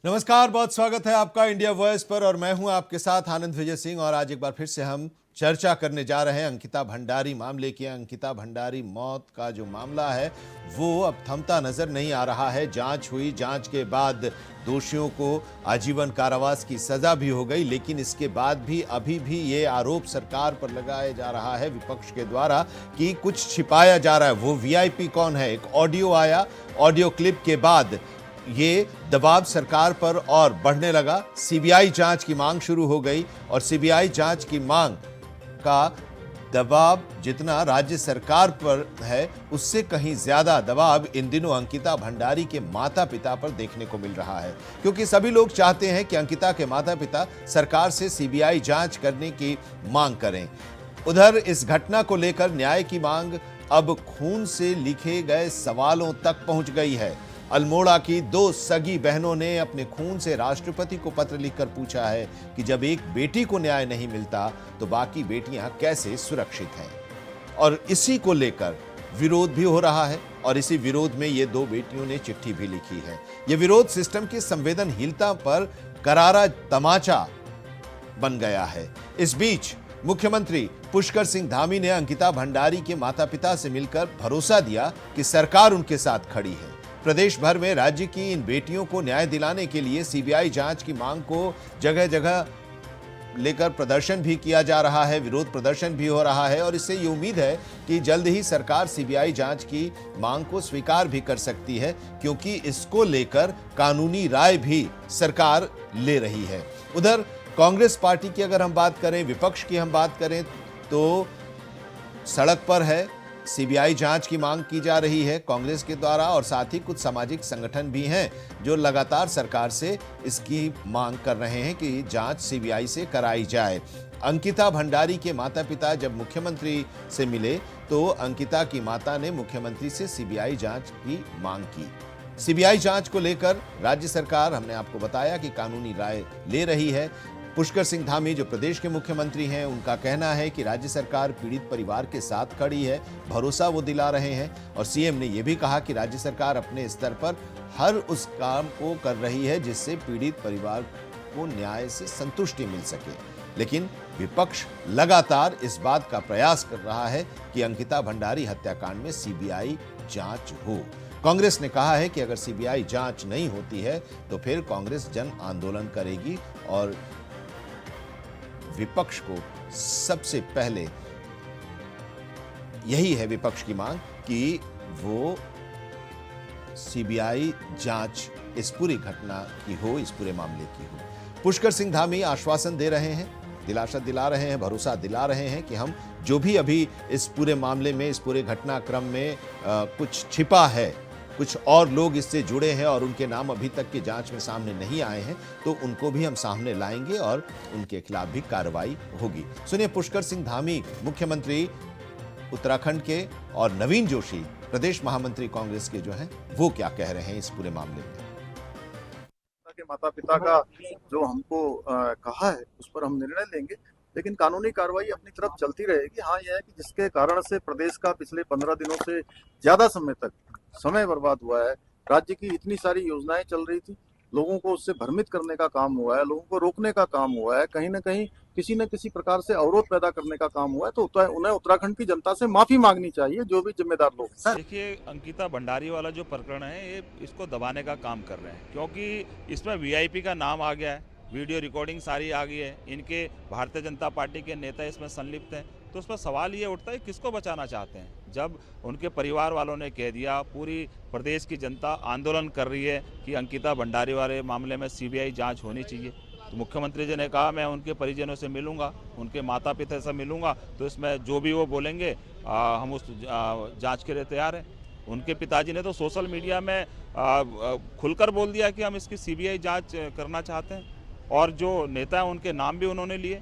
नमस्कार, बहुत स्वागत है आपका इंडिया वॉइस पर और मैं हूं आपके साथ आनंद विजय सिंह। और आज एक बार फिर से हम चर्चा करने जा रहे हैं अंकिता भंडारी मामले की। अंकिता भंडारी मौत का जो मामला है वो अब थमता नजर नहीं आ रहा है। जांच हुई, जांच के बाद दोषियों को आजीवन कारावास की सजा भी हो गई, लेकिन इसके बाद भी अभी भी ये आरोप सरकार पर लगाया जा रहा है विपक्ष के द्वारा कि कुछ छिपाया जा रहा है। वो वीआईपी कौन है? एक ऑडियो आया, ऑडियो क्लिप के बाद ये दबाव सरकार पर और बढ़ने लगा। सीबीआई जांच की मांग शुरू हो गई और सीबीआई जांच की मांग का दबाव जितना राज्य सरकार पर है उससे कहीं ज्यादा दबाव इन दिनों अंकिता भंडारी के माता पिता पर देखने को मिल रहा है, क्योंकि सभी लोग चाहते हैं कि अंकिता के माता पिता सरकार से सीबीआई जांच करने की मांग करें। उधर इस घटना को लेकर न्याय की मांग अब खून से लिखे गए सवालों तक पहुंच गई है। अल्मोड़ा की दो सगी बहनों ने अपने खून से राष्ट्रपति को पत्र लिखकर पूछा है कि जब एक बेटी को न्याय नहीं मिलता तो बाकी बेटियां कैसे सुरक्षित हैं। और इसी को लेकर विरोध भी हो रहा है और इसी विरोध में ये दो बेटियों ने चिट्ठी भी लिखी है। यह विरोध सिस्टम की संवेदनहीनता पर करारा तमाचा बन गया है। इस बीच मुख्यमंत्री पुष्कर सिंह धामी ने अंकिता भंडारी के माता पिता से मिलकर भरोसा दिया कि सरकार उनके साथ खड़ी है। प्रदेश भर में राज्य की इन बेटियों को न्याय दिलाने के लिए सीबीआई जांच की मांग को जगह जगह लेकर प्रदर्शन भी किया जा रहा है, विरोध प्रदर्शन भी हो रहा है। और इससे ये उम्मीद है कि जल्द ही सरकार सीबीआई जांच की मांग को स्वीकार भी कर सकती है, क्योंकि इसको लेकर कानूनी राय भी सरकार ले रही है। उधर कांग्रेस पार्टी की अगर हम बात करें, विपक्ष की हम बात करें तो सड़क पर है, सीबीआई जांच की मांग की जा रही है कांग्रेस के द्वारा। और साथ ही कुछ सामाजिक संगठन भी हैं जो लगातार सरकार से इसकी मांग कर रहे हैं कि जांच सीबीआई से कराई जाए। अंकिता भंडारी के माता पिता जब मुख्यमंत्री से मिले तो अंकिता की माता ने मुख्यमंत्री से सीबीआई जांच की मांग की। सीबीआई जांच को लेकर राज्य सरकार, हमने आपको बताया कि कानूनी राय ले रही है। पुष्कर सिंह धामी जो प्रदेश के मुख्यमंत्री हैं, उनका कहना है कि राज्य सरकार पीड़ित परिवार के साथ खड़ी है, भरोसा वो दिला रहे हैं। और सीएम ने यह भी कहा कि राज्य सरकार अपने स्तर पर हर उस काम को कर रही है जिससे पीड़ित परिवार को न्याय से संतुष्टि मिल सके। लेकिन विपक्ष लगातार इस बात का प्रयास कर रहा है कि अंकिता भंडारी हत्याकांड में सीबीआई जांच हो। कांग्रेस ने कहा है कि अगर सीबीआई जांच नहीं होती है तो फिर कांग्रेस जन आंदोलन करेगी। और विपक्ष को सबसे पहले यही है विपक्ष की मांग कि वो सीबीआई जांच इस पूरी घटना की हो, इस पूरे मामले की हो। पुष्कर सिंह धामी आश्वासन दे रहे हैं, दिलासा दिला रहे हैं, भरोसा दिला रहे हैं कि हम जो भी अभी इस पूरे मामले में, इस पूरे घटनाक्रम में कुछ छिपा है, कुछ और लोग इससे जुड़े हैं और उनके नाम अभी तक की जांच में सामने नहीं आए हैं, तो उनको भी हम सामने लाएंगे और उनके खिलाफ भी कार्रवाई होगी। सुनिए पुष्कर सिंह धामी, मुख्यमंत्री उत्तराखंड के, और नवीन जोशी प्रदेश महामंत्री कांग्रेस के जो हैं, वो क्या कह रहे हैं इस पूरे मामले में। के माता पिता का जो हमको कहा है उस पर हम निर्णय लेंगे, लेकिन कानूनी कार्रवाई अपनी तरफ चलती रहेगी। हाँ, यह है कि जिसके कारण से प्रदेश का पिछले 15 दिनों से ज्यादा समय तक समय बर्बाद हुआ है, राज्य की इतनी सारी योजनाएं चल रही थी, लोगों को उससे भ्रमित करने का काम हुआ है, लोगों को रोकने का काम हुआ है, कहीं ना कहीं किसी न किसी प्रकार से अवरोध पैदा करने का काम हुआ है, तो उन्हें उत्तराखंड की जनता से माफी मांगनी चाहिए, जो भी जिम्मेदार लोग हैं। देखिए, अंकिता भंडारी वाला जो प्रकरण है ये इसको दबाने का काम कर रहे हैं, क्योंकि इसमें वीआईपी का नाम आ गया है, वीडियो रिकॉर्डिंग सारी आ गई है, इनके भारतीय जनता पार्टी के नेता इसमें संलिप्त हैं। तो उस पर सवाल ये उठता है किसको बचाना चाहते हैं। जब उनके परिवार वालों ने कह दिया, पूरी प्रदेश की जनता आंदोलन कर रही है कि अंकिता भंडारी वाले मामले में सीबीआई जांच होनी चाहिए, तो मुख्यमंत्री जी ने कहा मैं उनके परिजनों से मिलूंगा, उनके माता पिता से मिलूंगा, तो इसमें जो भी वो बोलेंगे हम उस जांच के लिए तैयार हैं। उनके पिताजी ने तो सोशल मीडिया में खुलकर बोल दिया कि हम इसकी सीबीआई जांच करना चाहते हैं, और जो नेता हैं उनके नाम भी उन्होंने लिए।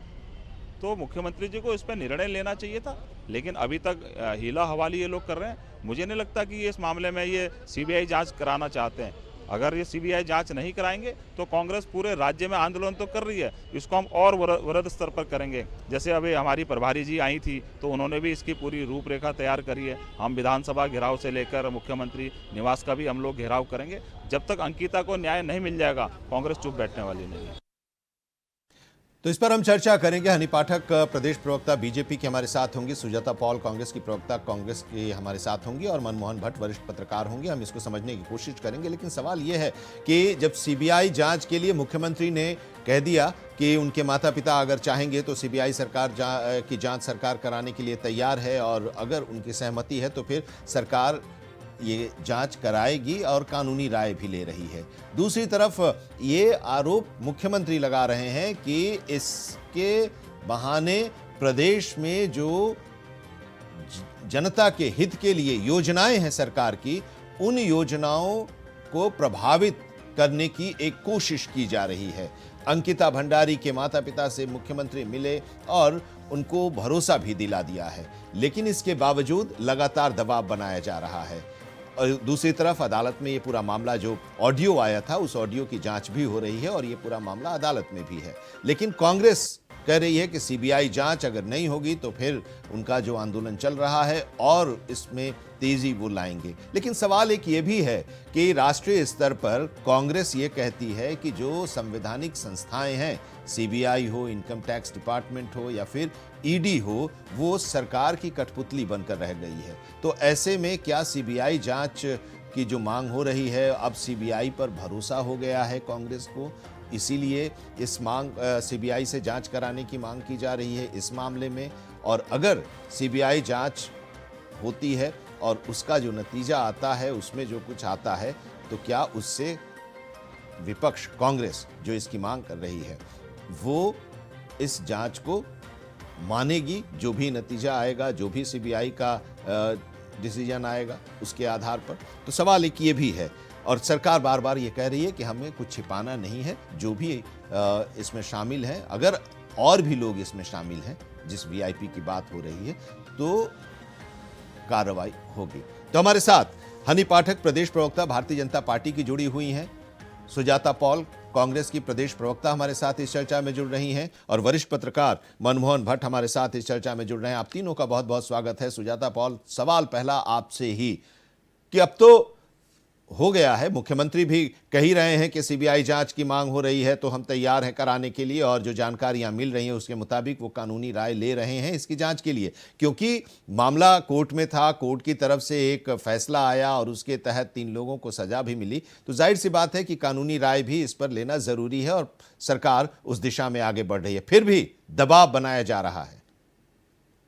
तो मुख्यमंत्री जी को इस पर निर्णय लेना चाहिए था, लेकिन अभी तक हीला हवाली ये लोग कर रहे हैं। मुझे नहीं लगता कि ये इस मामले में ये सीबीआई जांच कराना चाहते हैं। अगर ये सीबीआई जांच नहीं कराएंगे तो कांग्रेस पूरे राज्य में आंदोलन तो कर रही है, इसको हम और वृहद स्तर पर करेंगे। जैसे अभी हमारी प्रभारी जी आई थी तो उन्होंने भी इसकी पूरी रूपरेखा तैयार करी है। हम विधानसभा घेराव से लेकर मुख्यमंत्री निवास का भी हम लोग घेराव करेंगे। जब तक अंकिता को न्याय नहीं मिल जाएगा कांग्रेस चुप बैठने वाली नहीं है। तो इस पर हम चर्चा करेंगे। हनी पाठक प्रदेश प्रवक्ता बीजेपी के हमारे साथ होंगी, सुजाता पॉल कांग्रेस की प्रवक्ता कांग्रेस की हमारे साथ होंगी और मनमोहन भट्ट वरिष्ठ पत्रकार होंगे। हम इसको समझने की कोशिश करेंगे, लेकिन सवाल यह है कि जब सीबीआई जांच के लिए मुख्यमंत्री ने कह दिया कि उनके माता पिता अगर चाहेंगे तो सीबीआई की जांच सरकार कराने के लिए तैयार है और अगर उनकी सहमति है तो फिर सरकार ये जांच कराएगी और कानूनी राय भी ले रही है। दूसरी तरफ ये आरोप मुख्यमंत्री लगा रहे हैं कि इसके बहाने प्रदेश में जो जनता के हित के लिए योजनाएं हैं सरकार की, उन योजनाओं को प्रभावित करने की एक कोशिश की जा रही है। अंकिता भंडारी के माता पिता से मुख्यमंत्री मिले और उनको भरोसा भी दिला दिया है, लेकिन इसके बावजूद लगातार दबाव बनाया जा रहा है। और दूसरी तरफ अदालत में ये पूरा मामला, जो ऑडियो आया था उस ऑडियो की जांच भी हो रही है और ये पूरा मामला अदालत में भी है। लेकिन कांग्रेस कह रही है कि सीबीआई जांच अगर नहीं होगी तो फिर उनका जो आंदोलन चल रहा है और इसमें तेजी वो लाएंगे। लेकिन सवाल एक ये भी है कि राष्ट्रीय स्तर पर कांग्रेस ये कहती है कि जो संवैधानिक संस्थाएं हैं, सीबीआई हो, इनकम टैक्स डिपार्टमेंट हो या फिर ईडी हो, वो सरकार की कठपुतली बनकर रह गई है। तो ऐसे में क्या सीबीआई जांच की जो मांग हो रही है, अब सीबीआई पर भरोसा हो गया है कांग्रेस को, इसीलिए इस मांग सीबीआई से जांच कराने की मांग की जा रही है इस मामले में। और अगर सीबीआई जांच होती है और उसका जो नतीजा आता है, उसमें जो कुछ आता है, तो क्या उससे विपक्ष कांग्रेस जो इसकी मांग कर रही है वो इस जांच को मानेगी? जो भी नतीजा आएगा, जो भी सीबीआई का डिसीजन आएगा उसके आधार पर। तो सवाल एक ये भी है और सरकार बार बार ये कह रही है कि हमें कुछ छिपाना नहीं है, जो भी इसमें शामिल है, अगर और भी लोग इसमें शामिल हैं, जिस वीआईपी की बात हो रही है, तो कार्रवाई होगी। तो हमारे साथ हनी पाठक प्रदेश प्रवक्ता भारतीय जनता पार्टी की जुड़ी हुई हैं, सुजाता पॉल कांग्रेस की प्रदेश प्रवक्ता हमारे साथ इस चर्चा में जुड़ रही हैं और वरिष्ठ पत्रकार मनमोहन भट्ट हमारे साथ इस चर्चा में जुड़ रहे हैं। आप तीनों का बहुत बहुत स्वागत है। सुजाता पॉल, सवाल पहला आपसे ही कि अब तो हो गया है, मुख्यमंत्री भी कह ही रहे हैं कि सीबीआई जांच की मांग हो रही है तो हम तैयार हैं कराने के लिए, और जो जानकारियां मिल रही हैं उसके मुताबिक वो कानूनी राय ले रहे हैं इसकी जांच के लिए, क्योंकि मामला कोर्ट में था, कोर्ट की तरफ से एक फैसला आया और उसके तहत 3 लोगों को सजा भी मिली। तो जाहिर सी बात है कि कानूनी राय भी इस पर लेना जरूरी है और सरकार उस दिशा में आगे बढ़ रही है, फिर भी दबाव बनाया जा रहा है।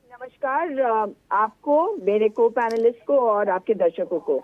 नमस्कार आपको, मेरे को पैनलिस्ट को और आपके दर्शकों को।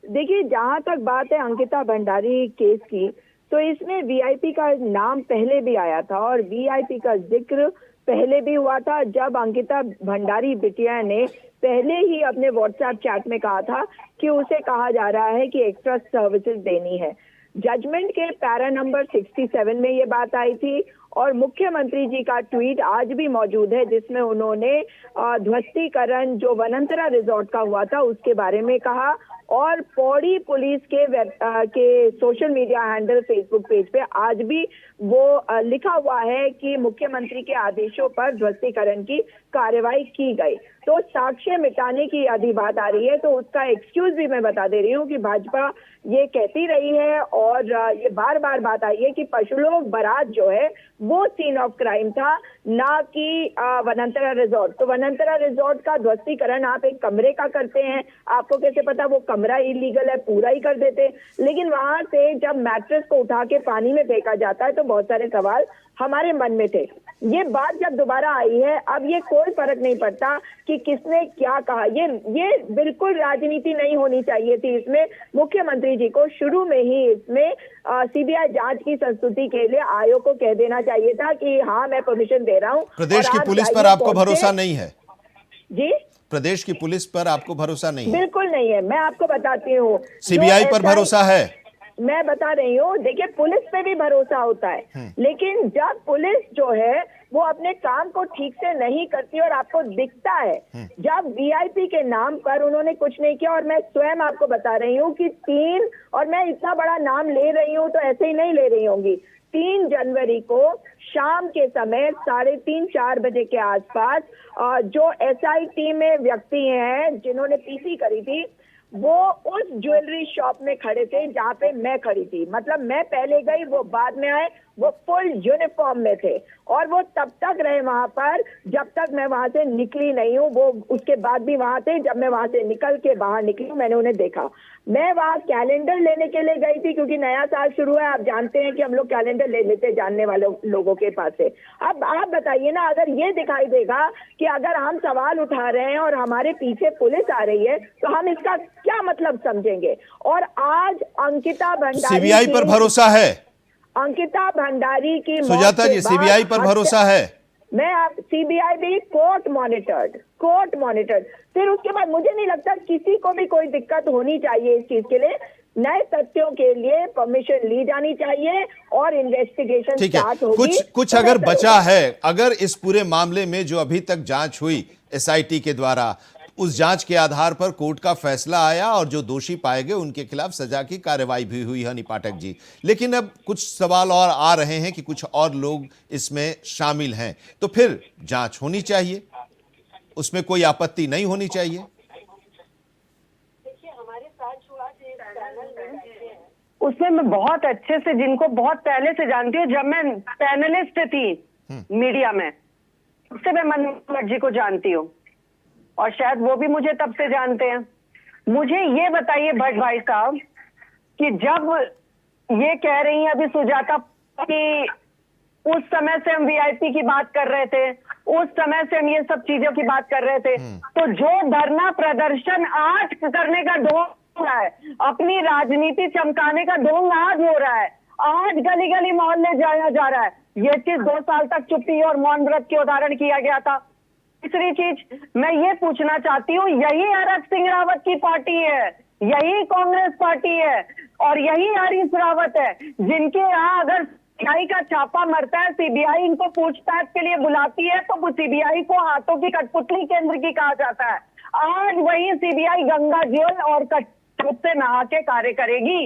देखिए, जहां तक बात है अंकिता भंडारी केस की, तो इसमें वीआईपी का नाम पहले भी आया था और वीआईपी का जिक्र पहले भी हुआ था, जब अंकिता भंडारी बिटिया ने पहले ही अपने व्हाट्सएप चैट में कहा था कि उसे कहा जा रहा है कि एक्स्ट्रा सर्विसेज देनी है। जजमेंट के पैरा नंबर 67 में ये बात आई थी और मुख्यमंत्री जी का ट्वीट आज भी मौजूद है, जिसमें उन्होंने ध्वस्तीकरण जो वनंतरा रिजॉर्ट का हुआ था उसके बारे में कहा और पौड़ी पुलिस के social media handle Facebook page पे आज भी वो लिखा हुआ है कि मुख्यमंत्री के आदेशों पर ध्वस्तीकरण की कार्रवाई की गई। तो साक्ष्य मिटाने की यदि बात आ रही है तो उसका एक्सक्यूज भी मैं बता दे रही हूँ कि भाजपा ये कहती रही है और ये बार बार बात आई है कि पशुलोक बारात जो है वो सीन ऑफ क्राइम था, ना कि वनंतरा रिजॉर्ट। तो वनंतरा रिजॉर्ट का ध्वस्तीकरण आप एक कमरे का करते हैं, आपको कैसे पता वो कमरा इलीगल है, पूरा ही कर देते। लेकिन वहां से जब मैट्रेस को उठा के पानी में फेंका जाता है तो बहुत सारे सवाल हमारे मन में थे। ये बात जब दोबारा आई है, अब ये कोई फर्क नहीं पड़ता कि किसने क्या कहा, ये बिल्कुल राजनीति नहीं होनी चाहिए थी। इसमें मुख्यमंत्री जी को शुरू में ही इसमें सीबीआई जांच की संस्तुति के लिए आयोग को कह देना चाहिए था कि हाँ मैं परमिशन दे रहा हूँ। प्रदेश की पुलिस पर आपको भरोसा नहीं है? जी, प्रदेश की पुलिस पर आपको भरोसा नहीं है? बिल्कुल नहीं है। मैं आपको बताती हूँ, सीबीआई पर भरोसा है? मैं बता रही हूँ, देखिए पुलिस पे भी भरोसा होता है, लेकिन जब पुलिस जो है वो अपने काम को ठीक से नहीं करती और आपको दिखता है। जब वीआईपी के नाम पर उन्होंने कुछ नहीं किया, और मैं स्वयं आपको बता रही हूँ कि 3, और मैं इतना बड़ा नाम ले रही हूँ तो ऐसे ही नहीं ले रही होंगी, 3 जनवरी को शाम के समय 3:30-4 बजे के आसपास जो एसआईटी में व्यक्ति हैं जिन्होंने पीसी करी थी, वो उस ज्वेलरी शॉप में खड़े थे जहाँ पे मैं खड़ी थी। मतलब मैं पहले गई, वो बाद में आए, वो फुल यूनिफॉर्म में थे और वो तब तक रहे वहां पर जब तक मैं वहां से निकली नहीं हूँ। वो उसके बाद भी वहां थे। जब मैं वहां से निकल के बाहर निकली हूँ, मैंने उन्हें देखा। मैं वहां कैलेंडर लेने के लिए गई थी क्योंकि नया साल शुरू है। आप जानते हैं कि हम लोग कैलेंडर ले लेते जानने वाले लोगों के पास से। अब आप बताइए ना, अगर ये दिखाई देगा कि अगर हम सवाल उठा रहे हैं और हमारे पीछे पुलिस आ रही है तो हम इसका क्या मतलब समझेंगे। और आज अंकिता भंडारी, सीबीआई पर भरोसा है? अंकिता भंडारी की मौत सुजाता के जी, बाद सीबीआई पर भरोसा है? मैं आप सीबीआई भी कोर्ट मॉनिटर्ड। फिर उसके बाद मुझे नहीं लगता किसी को भी कोई दिक्कत होनी चाहिए इस चीज के लिए। नए तथ्यों के लिए परमिशन ली जानी चाहिए और इन्वेस्टिगेशन ठीक है। स्टार्ट होगी। कुछ अगर बचा है, अगर इस पूरे मामले में जो अभी तक जांच हुई एसआईटी के द्वारा, उस जांच के आधार पर कोर्ट का फैसला आया और जो दोषी पाए गए उनके खिलाफ सजा की कार्रवाई भी हुई, हनी पाठक जी। लेकिन अब कुछ सवाल और आ रहे हैं कि कुछ और लोग इसमें शामिल हैं, तो फिर जांच होनी चाहिए, उसमें कोई आपत्ति नहीं होनी चाहिए। उसमें मैं बहुत अच्छे से, जिनको बहुत पहले से जानती हूँ, जब मैं पैनलिस्ट थी मीडिया में, उससे मैं मनोहर जी को जानती हूँ और शायद वो भी मुझे तब से जानते हैं। मुझे ये बताइए भट्ट भाई साहब कि जब ये कह रही हैं अभी सुजाता कि उस समय से हम वीआईपी की बात कर रहे थे, उस समय से हम ये सब चीजों की बात कर रहे थे, तो जो धरना प्रदर्शन आज करने का ढोंग हो रहा है, अपनी राजनीति चमकाने का ढोंग आज हो रहा है, आज गली गली मोहल्ले जाया जा रहा है। ये चीज 2 साल तक चुप्पी और मौन व्रत के उदाहरण किया गया था। तीसरी चीज मैं ये पूछना चाहती हूँ, यही हरक सिंह रावत की पार्टी है, यही कांग्रेस पार्टी है और यही हरीश रावत है जिनके यहाँ अगर सीबीआई का छापा मरता है, सीबीआई इनको पूछताछ के लिए बुलाती है तो वो सीबीआई को हाथों की कठपुतली केंद्र की कहा जाता है। आज वही सीबीआई गंगा जल और कठपुत से नहा के कार्य करेगी।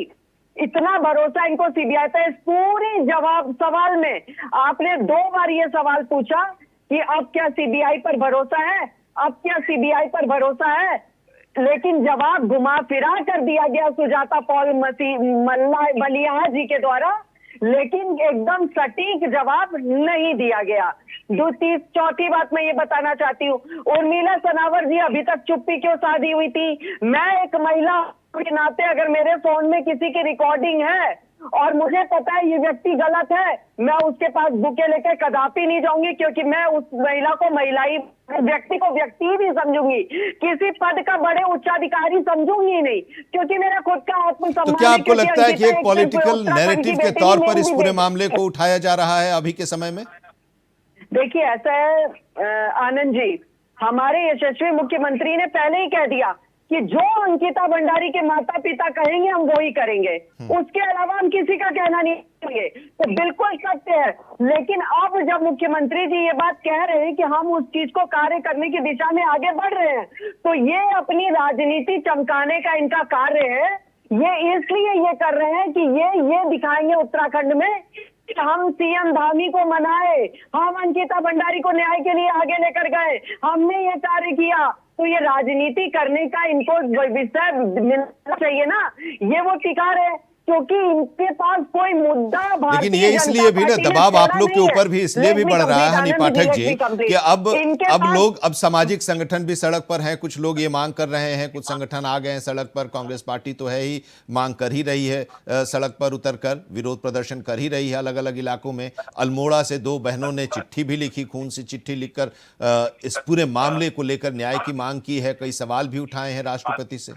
इतना भरोसा इनको सीबीआई पे। इस पूरी जवाब सवाल में आपने 2 बार ये सवाल पूछा कि अब क्या सीबीआई पर भरोसा है, अब क्या सीबीआई पर भरोसा है, लेकिन जवाब घुमा फिरा कर दिया गया सुजाता पॉल बलिया जी के द्वारा, लेकिन एकदम सटीक जवाब नहीं दिया गया। चौथी बात मैं ये बताना चाहती हूँ, उर्मिला सनावर जी अभी तक चुप्पी क्यों साधी हुई थी? मैं एक महिला के नाते अगर मेरे फोन में किसी की रिकॉर्डिंग है और मुझे पता है ये व्यक्ति गलत है, मैं उसके पास बुके लेकर कदापि नहीं जाऊंगी, क्योंकि मैं उस महिला को महिला ही, व्यक्ति को व्यक्ति ही नहीं समझूंगी, किसी पद का बड़े उच्चाधिकारी समझूंगी ही नहीं, क्योंकि मेरा खुद का आत्मसम्मान। तो क्या आपको लगता है कि एक पॉलिटिकल नैरेटिव के तौर पर इस पूरे मामले को उठाया जा रहा है अभी के समय में? देखिए ऐसा है आनंद जी, हमारे यशस्वी मुख्यमंत्री ने पहले ही कह दिया कि जो अंकिता भंडारी के माता पिता कहेंगे हम वो ही करेंगे, उसके अलावा हम किसी का कहना नहीं करेंगे। तो बिल्कुल सत्य है, लेकिन अब जब मुख्यमंत्री जी ये बात कह रहे हैं कि हम उस चीज को कार्य करने की दिशा में आगे बढ़ रहे हैं, तो ये अपनी राजनीति चमकाने का इनका कार्य है। ये इसलिए ये कर रहे हैं कि ये दिखाएंगे उत्तराखंड में कि हम सीएम धामी को मनाए, हम अंकिता भंडारी को न्याय के लिए आगे लेकर गए, हमने ये कार्य किया। तो ये राजनीति करने का इनको विषय मिलना चाहिए ना, ये वो टिका रहे क्योंकि इनके पास कोई मुद्दा। लेकिन ये इसलिए भी ना दबाव आप लोग के ऊपर भी इसलिए भी बढ़ रहा है हनी पाठक जी कि अब सामाजिक संगठन भी सड़क पर हैं, कुछ लोग ये मांग कर रहे हैं, कुछ संगठन आ गए हैं सड़क पर, कांग्रेस पार्टी तो है ही, मांग कर ही रही है, सड़क पर उतरकर विरोध प्रदर्शन कर ही रही है अलग अलग इलाकों में। अल्मोड़ा से 2 बहनों ने चिट्ठी भी लिखी, खून से चिट्ठी लिखकर इस पूरे मामले को लेकर न्याय की मांग की है, कई सवाल भी उठाए हैं राष्ट्रपति से।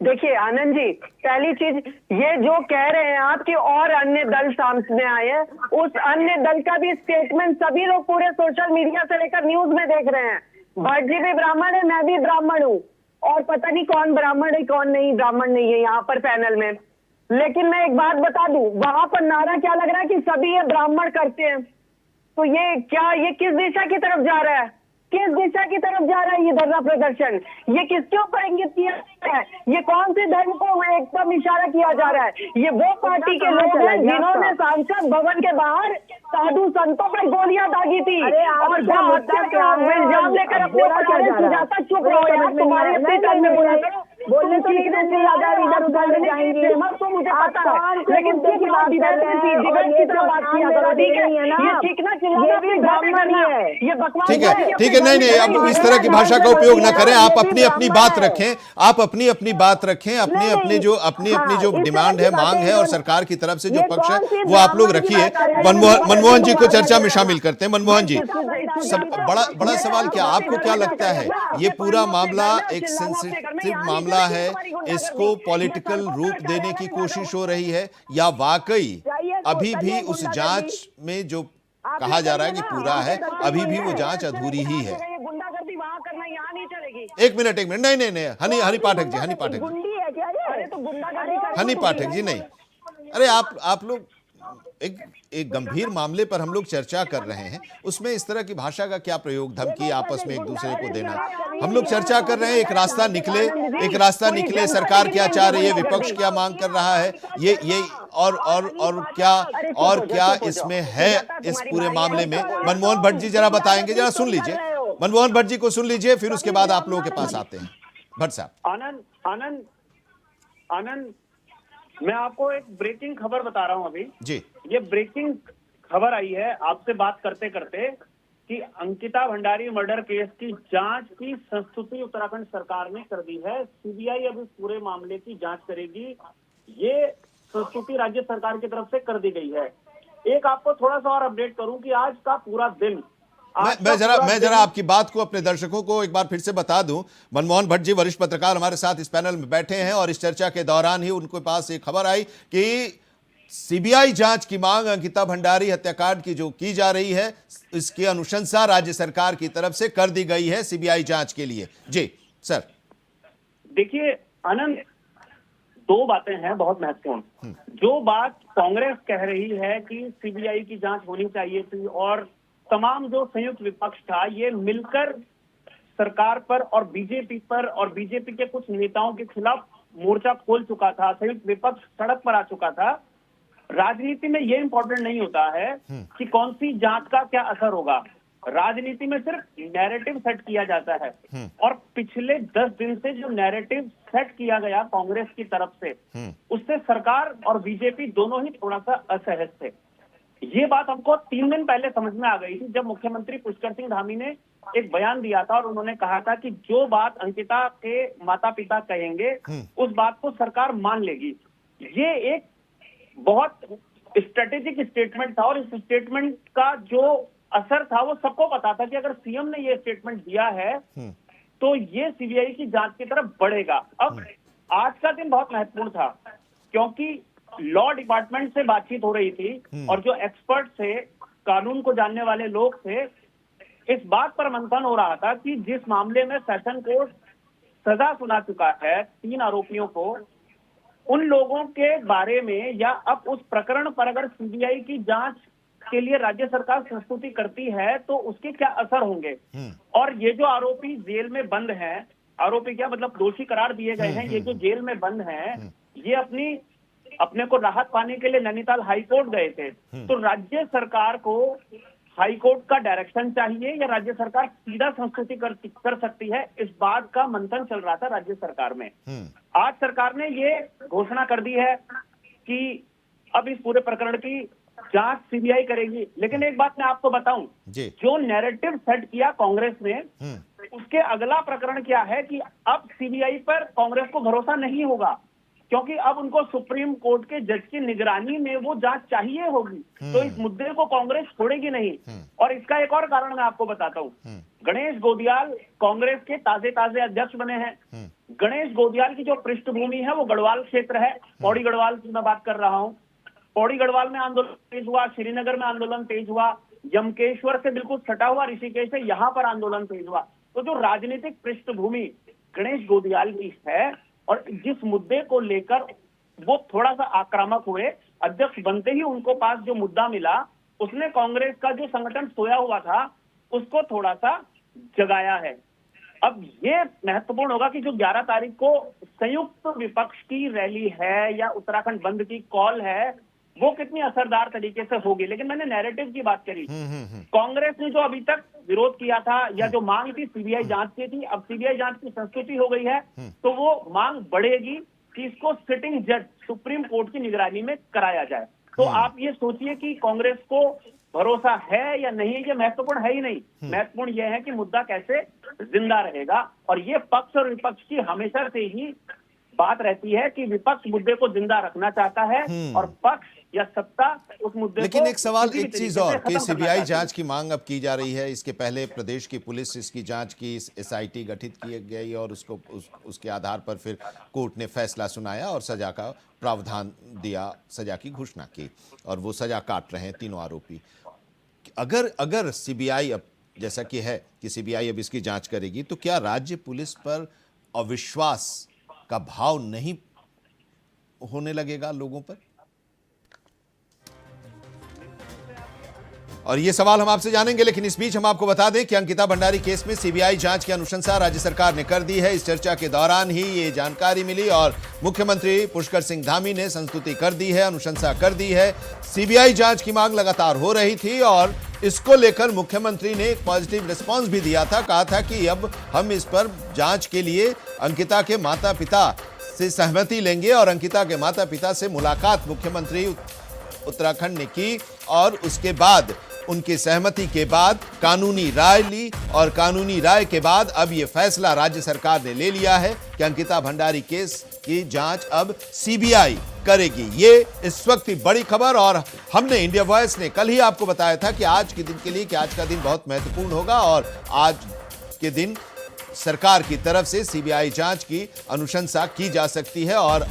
देखिए आनंद जी, पहली चीज ये जो कह रहे हैं आप कि और अन्य दल सामने आए हैं, उस अन्य दल का भी स्टेटमेंट सभी लोग पूरे सोशल मीडिया से लेकर न्यूज में देख रहे हैं। भट्ट जी भी ब्राह्मण है, मैं भी ब्राह्मण हूँ, और पता नहीं कौन ब्राह्मण है कौन नहीं ब्राह्मण नहीं है यहाँ पर पैनल में। लेकिन मैं एक बात बता दूं, वहां पर नारा क्या लग रहा है कि सभी ये ब्राह्मण करते हैं, तो ये क्या, ये किस दिशा की तरफ जा रहा है? किस दिशा की तरफ जा रहा है ये धरना प्रदर्शन? ये किसके ऊपर इंगित किया जा रहा है? ये कौन से धर्म को एकदम इशारा किया जा रहा है? ये वो पार्टी के लोग हैं जिन्होंने सांसद भवन के बाहर साधु संतों पर गोलियां दागी थी और इल्जाम लेकर अपने ऊपर जाता। चुप रहो यार, तुम्हारे अपने टर्म में बोला करो। बोलने तो नहीं देते, इधर उधर जाएंगे तो मुझे पता है, लेकिन की तरह बात किया करो, ठीक है? ये चीखना चिल्लाना भी ब्राह्मण है, ये बकवास ठीक है, ठीक है, नहीं नहीं, अब इस तरह की भाषा का उपयोग ना करें। आप अपनी अपनी बात रखें, आप अपनी अपनी बात रखें, अपनी अपनी जो डिमांड है, मांग है, और सरकार की तरफ से जो पक्ष है वो आप लोग रखिए। मनमोहन जी को चर्चा में शामिल करते हैं। मनमोहन जी, सब बड़ा सवाल क्या, आपको क्या लगता है ये पूरा मामला एक सेंसिटिव मामला है, इसको पॉलिटिकल रूप देने की कोशिश हो रही है, या वाकई अभी भी उस जांच में जो कहा जा रहा है कि पूरा है, अभी भी वो जांच अधूरी ही है? गुंडागर्दी वहां करना यहाँ नहीं चलेगी। एक मिनट, नहीं, हनी पाठक जी, हनी पाठक जी, हनी पाठक जी, नहीं, अरे आप लोग एक गंभीर मामले पर हम लोग चर्चा कर रहे हैं, उसमें इस तरह की भाषा का क्या प्रयोग, धमकी आपस में एक दूसरे को देना? हम लोग चर्चा कर रहे हैं, एक रास्ता निकले, सरकार क्या चाह रही है, विपक्ष क्या मांग कर रहा है, ये और क्या इसमें है इस पूरे मामले में? मनमोहन भट्ट जी जरा बताएंगे, जरा सुन लीजिए, मनमोहन भट्ट जी को सुन लीजिए, फिर उसके बाद आप लोगों के पास आते हैं। भट्ट साहब। आनंद, मैं आपको एक ब्रेकिंग खबर बता रहा हूं अभी जी। ये ब्रेकिंग खबर आई है आपसे बात करते करते कि अंकिता भंडारी मर्डर केस की जांच की संस्तुति उत्तराखंड सरकार ने कर दी है। सीबीआई अब इस पूरे मामले की जांच करेगी, ये संस्तुति राज्य सरकार की तरफ से कर दी गई है। एक आपको थोड़ा सा और अपडेट करूं कि आज का पूरा दिन, मैं जरा आपकी बात को अपने दर्शकों को एक बार फिर से बता दूं। मनमोहन भट्ट जी वरिष्ठ पत्रकार हमारे साथ इस पैनल में बैठे हैं, और इस चर्चा के दौरान ही उनके पास एक खबर आई कि सीबीआई जांच की मांग अंकिता भंडारी हत्याकांड की जो की जा रही है, इसकी अनुशंसा राज्य सरकार की तरफ से कर दी गई है सीबीआई जांच के लिए। जी सर। देखिए आनंद, दो बातें हैं बहुत महत्वपूर्ण। जो बात कांग्रेस कह रही है कि सीबीआई की जांच होनी चाहिए थी, और तमाम जो संयुक्त विपक्ष था ये मिलकर सरकार पर और बीजेपी पर और बीजेपी के कुछ नेताओं के खिलाफ मोर्चा खोल चुका था, संयुक्त विपक्ष सड़क पर आ चुका था। राजनीति में ये इंपॉर्टेंट नहीं होता है कि कौन सी जांच का क्या असर होगा, राजनीति में सिर्फ नैरेटिव सेट किया जाता है, और पिछले 10 दिन से जो नैरेटिव सेट किया गया कांग्रेस की तरफ से, उससे सरकार और बीजेपी दोनों ही थोड़ा सा असहज थे। ये बात हमको 3 दिन पहले समझ में आ गई थी, जब मुख्यमंत्री पुष्कर सिंह धामी ने एक बयान दिया था और उन्होंने कहा था कि जो बात अंकिता के माता पिता कहेंगे उस बात को सरकार मान लेगी। ये एक बहुत स्ट्रेटेजिक स्टेटमेंट था, और इस स्टेटमेंट का जो असर था वो सबको पता था कि अगर सीएम ने ये स्टेटमेंट दिया है तो ये सीबीआई की जांच की तरफ बढ़ेगा। अब आज का दिन बहुत महत्वपूर्ण था, क्योंकि लॉ डिपार्टमेंट से बातचीत हो रही थी और जो एक्सपर्ट थे, कानून को जानने वाले लोग थे, इस बात पर मंथन हो रहा था कि जिस मामले में सेशन कोर्ट सजा सुना चुका है 3 आरोपियों को, उन लोगों के बारे में या अब उस प्रकरण पर अगर सीबीआई की जांच के लिए राज्य सरकार संस्तुति करती है तो उसके क्या असर होंगे। और ये जो आरोपी जेल में बंद हैं, आरोपी क्या मतलब दोषी करार दिए गए हैं, ये जो जेल में बंद हैं, ये अपने को राहत पाने के लिए नैनीताल हाईकोर्ट गए थे। तो राज्य सरकार को हाईकोर्ट का डायरेक्शन चाहिए या राज्य सरकार सीधा संस्तुति कर सकती है, इस बात का मंथन चल रहा था राज्य सरकार में। आज सरकार ने ये घोषणा कर दी है कि अब इस पूरे प्रकरण की जांच सीबीआई करेगी। लेकिन एक बात मैं आपको बताऊं, जो नैरेटिव सेट किया कांग्रेस ने, उसके अगला प्रकरण क्या है कि अब सीबीआई पर कांग्रेस को भरोसा नहीं होगा, क्योंकि अब उनको सुप्रीम कोर्ट के जज की निगरानी में वो जांच चाहिए होगी। तो इस मुद्दे को कांग्रेस छोड़ेगी नहीं। और इसका एक और कारण मैं आपको बताता हूँ, गणेश गोदियाल कांग्रेस के ताजे अध्यक्ष बने हैं। गणेश गोदियाल की जो पृष्ठभूमि है वो गढ़वाल क्षेत्र है, पौड़ी गढ़वाल की मैं बात कर रहा हूँ। पौड़ी गढ़वाल में आंदोलन तेज हुआ, श्रीनगर में आंदोलन तेज हुआ, यमकेश्वर से बिल्कुल सटा हुआ ऋषिकेश से यहाँ पर आंदोलन तेज हुआ। तो जो राजनीतिक पृष्ठभूमि गणेश गोदियाल की है, और जिस मुद्दे को लेकर वो थोड़ा सा आक्रामक हुए, अध्यक्ष बनते ही उनको पास जो मुद्दा मिला उसने कांग्रेस का जो संगठन सोया हुआ था उसको थोड़ा सा जगाया है। अब ये महत्वपूर्ण होगा कि जो 11 तारीख को संयुक्त विपक्ष की रैली है या उत्तराखंड बंद की कॉल है वो कितनी असरदार तरीके से होगी। लेकिन मैंने नैरेटिव की बात करी, कांग्रेस ने जो अभी तक विरोध किया था या जो मांग थी सीबीआई जांच की थी, अब सीबीआई जांच की संस्कृति हो गई है तो वो मांग बढ़ेगी कि इसको सिटिंग जज सुप्रीम कोर्ट की निगरानी में कराया जाए। तो आप ये सोचिए कि कांग्रेस को भरोसा है या नहीं, ये महत्वपूर्ण है ही नहीं। महत्वपूर्ण यह है कि मुद्दा कैसे जिंदा रहेगा। और ये पक्ष और विपक्ष की हमेशा से ही बात रहती है कि विपक्ष मुद्दे को जिंदा रखना चाहता है और पक्ष या सत्ता उस मुद्दे लेकिन को एक सवाल, किसी भी एक चीज तरीके और से कि खत्म करना सीबीआई चाहती है। जांच की मांग अब की जा रही है। इसके पहले प्रदेश की पुलिस इसकी जांच की, एसआईटी गठित की गई और उसके आधार पर फिर कोर्ट ने फैसला सुनाया और सजा का प्रावधान दिया, सजा की घोषणा की और वो सजा काट रहे हैं तीनों आरोपी। अगर सीबीआई अब जैसा कि है कि सीबीआई अब इसकी जांच करेगी तो क्या राज्य पुलिस पर अविश्वास का भाव नहीं होने लगेगा लोगों पर? और ये सवाल हम आपसे जानेंगे, लेकिन इस बीच हम आपको बता दें कि अंकिता भंडारी केस में सीबीआई जांच की अनुशंसा राज्य सरकार ने कर दी है। इस चर्चा के दौरान ही ये जानकारी मिली और मुख्यमंत्री पुष्कर सिंह धामी ने संस्तुति कर दी है, अनुशंसा कर दी है। सीबीआई जांच की मांग लगातार हो रही थी और इसको लेकर मुख्यमंत्री ने एक पॉजिटिव रिस्पॉन्स भी दिया था, कहा था कि अब हम इस पर जांच के लिए अंकिता के माता पिता से सहमति लेंगे और अंकिता के माता पिता से मुलाकात मुख्यमंत्री उत्तराखंड ने की और उसके बाद उनकी सहमति के बाद कानूनी राय ली और कानूनी राय के बाद अब यह फैसला राज्य सरकार ने ले लिया है कि अंकिता भंडारी केस की जांच अब सीबीआई करेगी। ये इस वक्त की बड़ी खबर और हमने इंडिया वॉइस ने कल ही आपको बताया था कि आज के दिन के लिए कि आज का दिन बहुत महत्वपूर्ण होगा और आज के दिन सरकार की तरफ से सीबीआई जांच की अनुशंसा की जा सकती है और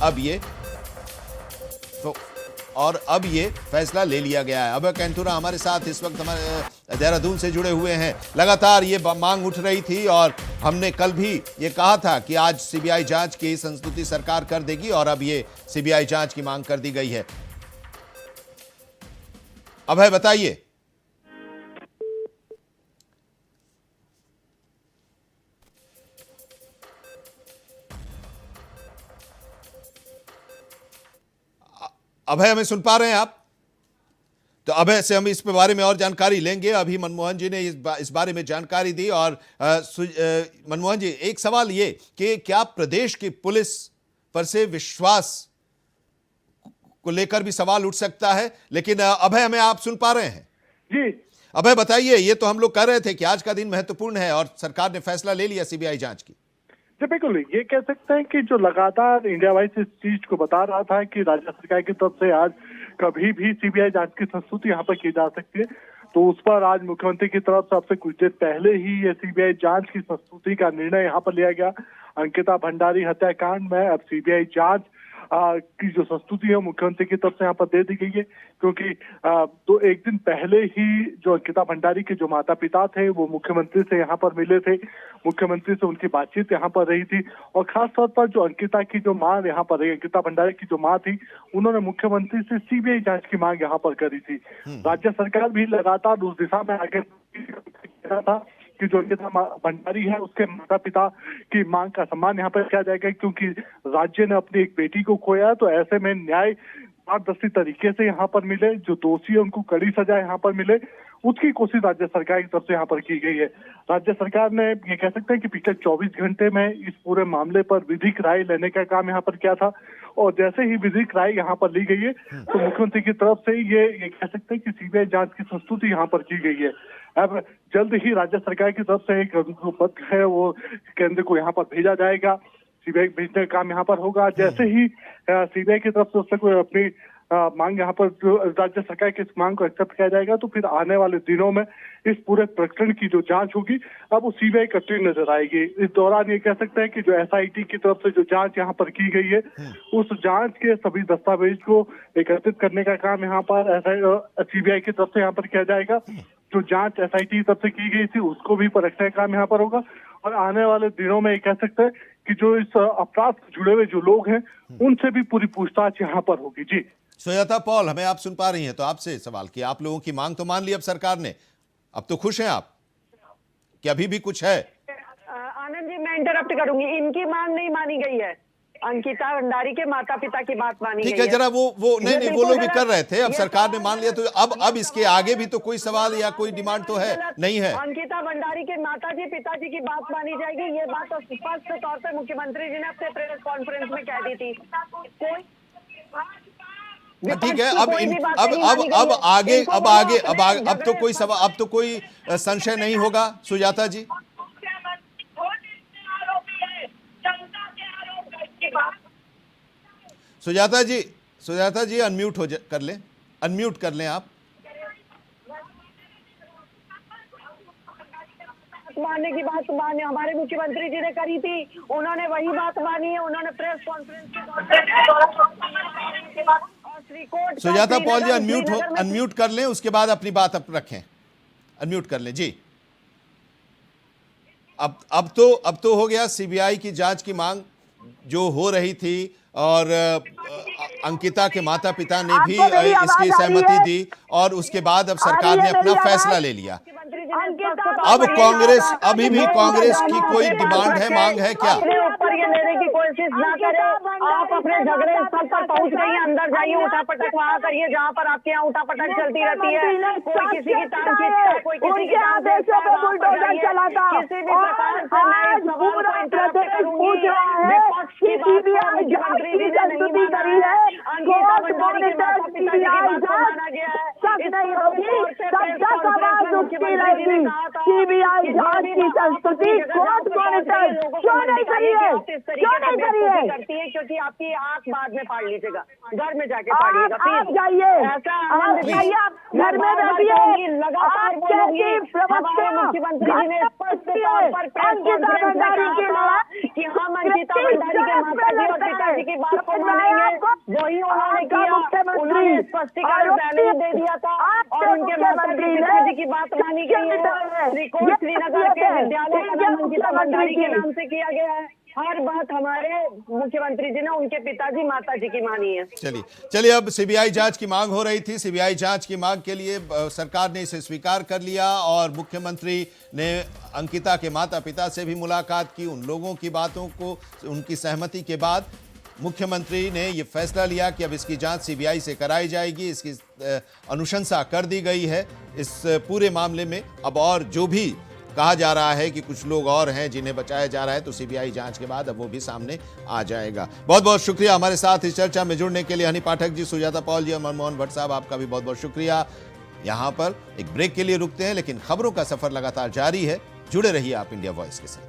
अब ये फैसला ले लिया गया है। अभय कैंटुरा हमारे साथ इस वक्त हमारे देहरादून से जुड़े हुए हैं। लगातार ये मांग उठ रही थी और हमने कल भी ये कहा था कि आज सीबीआई जांच की संस्तुति सरकार कर देगी और अब ये सीबीआई जांच की मांग कर दी गई है। अभय बताइए। अभय हमें सुन पा रहे हैं आप? तो अभय से हम इस बारे में और जानकारी लेंगे। अभी मनमोहन जी ने इस बारे में जानकारी दी और मनमोहन जी, एक सवाल ये कि क्या प्रदेश की पुलिस पर से विश्वास को लेकर भी सवाल उठ सकता है? लेकिन अभय हमें आप सुन पा रहे हैं? जी अभय बताइए, ये तो हम लोग कह रहे थे कि आज का दिन महत्वपूर्ण है और सरकार ने फैसला ले लिया सीबीआई जांच की। बिल्कुल, ये कह सकते हैं कि जो लगातार इंडिया वाइज इस चीज को बता रहा था कि राज्य सरकार की तरफ से आज कभी भी सीबीआई जांच की संस्तुति यहाँ पर की जा सकती है, तो उस पर आज मुख्यमंत्री की तरफ से अब से कुछ देर पहले ही ये सीबीआई जांच की संस्तुति का निर्णय यहाँ पर लिया गया। अंकिता भंडारी हत्याकांड में अब सीबीआई जांच की जो संस्तुति है मुख्यमंत्री की तरफ से यहाँ पर दे दी गई है, क्योंकि तो एक दिन पहले ही जो अंकिता भंडारी के जो माता पिता थे वो मुख्यमंत्री से यहाँ पर मिले थे, मुख्यमंत्री से उनकी बातचीत यहाँ पर रही थी और खास तौर पर जो अंकिता की जो मां यहाँ पर रही, अंकिता भंडारी की जो मां थी, उन्होंने मुख्यमंत्री से सीबीआई जांच की मांग यहाँ पर करी थी। राज्य सरकार भी लगातार उस दिशा में आगे था कि जो अंकिता भंडारी है उसके माता पिता की मांग का सम्मान यहाँ पर किया जाएगा, क्योंकि राज्य ने अपनी एक बेटी को खोया, तो ऐसे में न्याय पारदर्शी तरीके से यहाँ पर मिले, जो दोषी है उनको कड़ी सजा यहाँ पर मिले, उसकी कोशिश राज्य सरकार की तरफ से यहाँ पर की गई है। राज्य सरकार ने ये कह सकते हैं कि पिछले 24 घंटे में इस पूरे मामले पर विधिक राय लेने का काम यहाँ पर किया था और जैसे ही विधिक राय यहाँ पर ली गई है तो मुख्यमंत्री की तरफ से ये कह सकते हैं कि सीबीआई जांच की संस्तुति यहाँ पर की गई है। अब जल्द ही राज्य सरकार की तरफ से एक पत्र है वो केंद्र को यहाँ पर भेजा जाएगा, सीबीआई भेजने का काम यहाँ पर होगा। जैसे ही सीबीआई की तरफ से उससे कोई अपनी मांग यहाँ पर जो राज्य सरकार की इस मांग को एक्सेप्ट किया जाएगा तो फिर आने वाले दिनों में इस पूरे प्रकरण की जो जांच होगी अब वो सीबीआई करती नजर आएगी। इस दौरान ये कह सकते हैं कि जो एसआईटी की तरफ से जो जांच यहाँ पर की गई है उस जांच के सभी दस्तावेज को एकत्रित करने का काम यहाँ पर सीबीआई की तरफ से यहाँ पर किया जाएगा। जो जांच एसआईटी की तरफ से की गई थी उसको भी परखने का काम यहाँ पर होगा और आने वाले दिनों में ये कह सकते हैं कि जो इस अपराध से जुड़े हुए जो लोग हैं उनसे भी पूरी पूछताछ यहाँ पर होगी। जी सुजाता पॉल, हमें आप सुन पा रही हैं? तो आपसे सवाल कि आप लोगों की मांग तो मान ली अब सरकार ने, अब तो खुश हैं आप कि अभी भी कुछ है? आनंद जी, मैं इंटरप्ट करूंगी। इनकी मांग नहीं मानी गई है, अंकिता भंडारी के माता पिता की बात मानी ठीक गई है, जरा वो नहीं नहीं, वो लोग भी कर रहे थे, अब ये सरकार ने तो- मान लिया, तो अब इसके आगे भी तो कोई सवाल या कोई डिमांड तो है नहीं है? अंकिता भंडारी के माताजी पिताजी की बात मानी जाएगी, ये बात तो स्पष्ट तौर पे मुख्यमंत्री जी ने अपने प्रेस कॉन्फ्रेंस में कह दी थी। ठीक है, अब आगे अब तो कोई सवाल, अब तो कोई संशय नहीं होगा सुजाता जी? सुजाता जी अनम्यूट कर लें, अनम्यूट कर लें आप। मानने की बात माने हमारे मुख्यमंत्री जी ने करी थी, उन्होंने वही बात मानी है। उन्होंने प्रेस कॉन्फ्रेंस के सुजाता पॉल जी अनम्यूट कर लें, उसके बाद अपनी बात रखें, अनम्यूट कर लें जी। अब तो हो गया। सीबीआई की जांच की मांग जो हो रही थी और अंकिता के माता पिता ने भी इसकी सहमति दी और उसके बाद अब सरकार ने अपना फैसला ले लिया। अब कांग्रेस, अभी भी कांग्रेस की कोई डिमांड है, मांग है क्या? अपने ऊपर ये लेने की कोशिश ना करें। आप अपने झगड़े स्थल पर पहुंच गई हैं, अंदर जाइए, उठापटक वहां करिए जहां पर आपके यहाँ उठापटक चलती रहती है। कोई किसी की टांग खींचता है, कोई किसी की टांग खींचता है, बुलडोजर चलाता। किसी भी प्रकार से मैं इस सवाल को इंटरप्ट करूंगी। विपक्ष की बात को मुख्यमंत्री जी ने नहीं माना है। अंकिता भंडारी के माता पिता की बात को माना गया है। सीबीआई जांच की संस्कृति कोर्ट मॉनिटर क्यों नहीं करी है? क्यों नहीं करी है? करती है क्योंकि आपकी आंख बाद में फाड़ लीजिएगा, घर में जाके फाड़िएगा। आप जाइए, आप जाइए, आप घर में बैठिए। लगातार बोलूंगी। हमारे मुख्यमंत्री जी ने स्पष्ट तौर पर प्रेस कॉन्फ्रेंस में कहा कि हम अंकिता भंडारी के माताजी और पिताजी की बात को मानेंगे। वही उन्होंने किया। उन्होंने स्पष्टीकरण पहले ही दे दिया था और उनके माताजी पिताजी की बात मानी गई है। श्रीनगर के विद्यालय का नाम अंकिता भंडारी के नाम से किया गया है। हर बात हमारे मुख्यमंत्री जी ने उनके पिताजी माताजी की मानी है। चलिए अब सीबीआई जांच की मांग हो रही थी, सीबीआई जांच की मांग के लिए सरकार ने इसे स्वीकार कर लिया और मुख्यमंत्री ने अंकिता के माता पिता से भी मुलाकात की। उन लोगों की बातों को, उनकी सहमति के बाद मुख्यमंत्री ने यह फैसला लिया कि अब इसकी जांच सीबीआई से कराई जाएगी। इसकी अनुशंसा कर दी गई है इस पूरे मामले में। अब और जो भी कहा जा रहा है कि कुछ लोग और हैं जिन्हें बचाया जा रहा है, तो सीबीआई जांच के बाद अब वो भी सामने आ जाएगा। बहुत बहुत शुक्रिया हमारे साथ इस चर्चा में जुड़ने के लिए हनी पाठक जी, सुजाता पॉल जी और मनमोहन भट्ट साहब, आपका भी बहुत बहुत शुक्रिया। यहाँ पर एक ब्रेक के लिए रुकते हैं, लेकिन खबरों का सफर लगातार जारी है। जुड़े रहिए आप इंडिया वॉइस के साथ।